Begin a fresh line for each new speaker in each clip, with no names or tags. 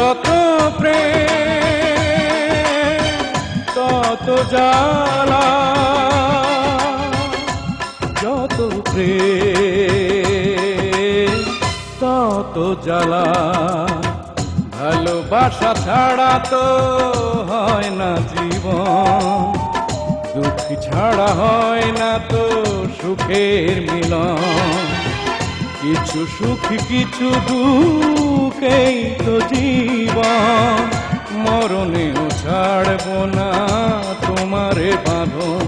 যত প্রেম তত জ্বালা, যত প্রেম তত জ্বালা। ভালোবাসা ছাড়া তো হয় না জীবন, দুঃখ ছাড়া হয় না তো সুখের মিলন। কিছু সুখ কিছু দুঃখেই তো জীবন, মরণেও ছাড়ব না তোমারে বাঁধন।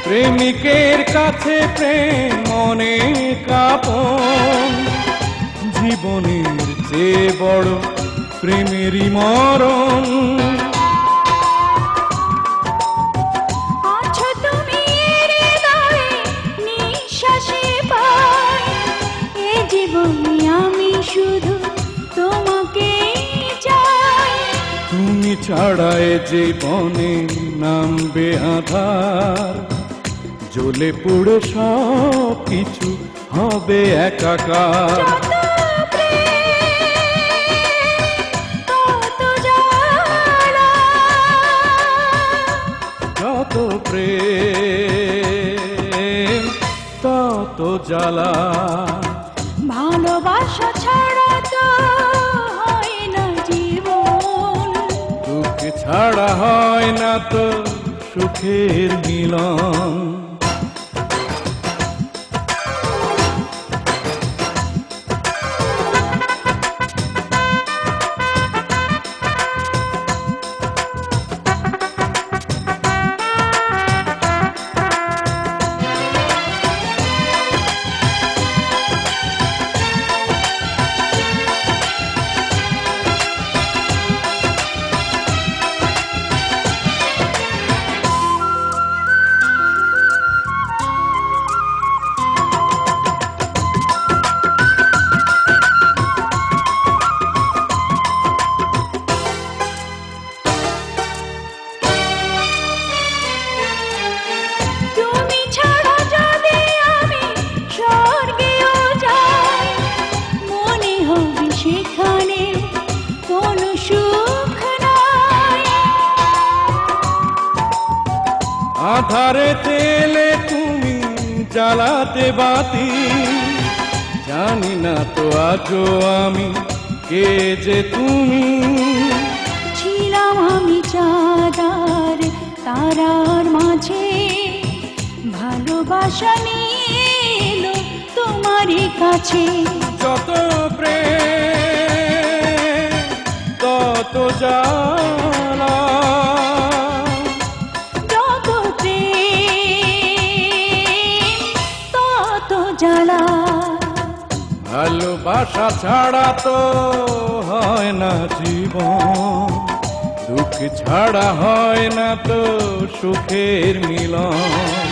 প্রেমিকের কাছে প্রেম অনেক আপন, জীবনের চেয়ে বড় প্রেমেরই মরণ।
আছো তুমি হৃদয়ে নিঃশ্বাসে পাই, এ জীবনে আমি শুধু তোমাকে চাই।
তুমি ছাড়া এ জীবনে নামবে আধার, জ্বলে পুড়ে সব কিছু হবে একাকার। যত প্রেম তত জ্বালা,
ভালোবাসা ছাড়া তো হয় না জীবন,
দুঃখ ছাড়া হয় না তো সুখের মিলন। আধারে তেলে তুমি জ্বালাতে বাতি, জানি না তো আজও আমি কে যে তুমি।
ছিলাম আমি চাঁদার তারার মাঝে, ভালোবাসা নিয়ে এলো তোমারই কাছে।
যত প্রেম তত জ্বালা,
যত প্রেম তত জ্বালা।
ভালোবাসা ছাড়া তো হয় না জীবন, দুঃখ ছাড়া হয় না তো সুখের মিলন।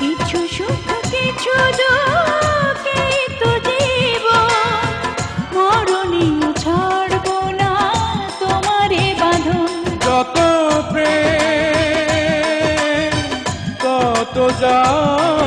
কিছু সুখ কিছু দুঃখে তো জীবন, মরণেও ছাড়ব না তোমারে বাঁধন।
যত প্রেম তত জ্বালা,